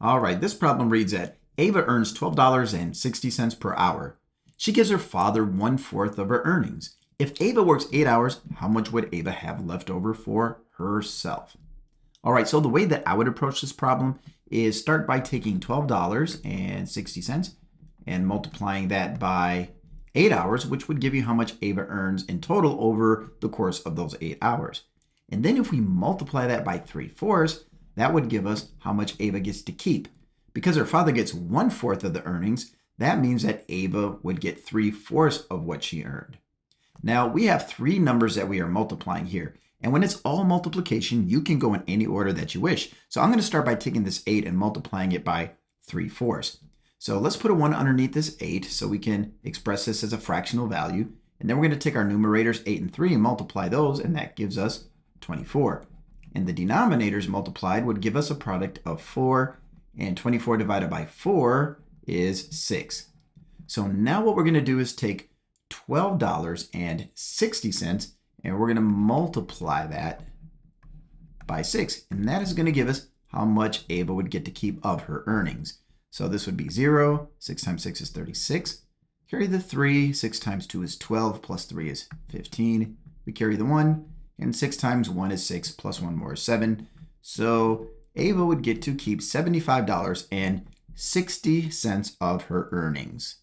All right, this problem reads that Ava earns $12.60 per hour. She gives her father 1/4 of her earnings. If Ava works 8 hours, how much would Ava have left over for herself? All right, so the way that I would approach this problem is start by taking $12.60 and multiplying that by 8 hours, which would give you how much Ava earns in total over the course of those 8 hours. And then if we multiply that by 3/4, that would give us how much Ava gets to keep. Because her father gets 1/4 of the earnings, that means that Ava would get 3/4 of what she earned. Now we have three numbers that we are multiplying here. And when it's all multiplication, you can go in any order that you wish. So I'm going to start by taking this 8 and multiplying it by 3/4. So let's put a 1 underneath this 8 so we can express this as a fractional value. And then we're going to take our numerators 8 and 3 and multiply those, and that gives us 24. And the denominators multiplied would give us a product of 4, and 24 divided by 4 is 6. So now what we're going to do is take $12.60 and we're going to multiply that by 6. And that is going to give us how much Ava would get to keep of her earnings. So this would be 0. 6 times 6 is 36. Carry the 3. 6 times 2 is 12. Plus 3 is 15. We carry the 1. And 6 times 1 is 6. Plus 1 more is 7. So Ava would get to keep $75.60 of her earnings.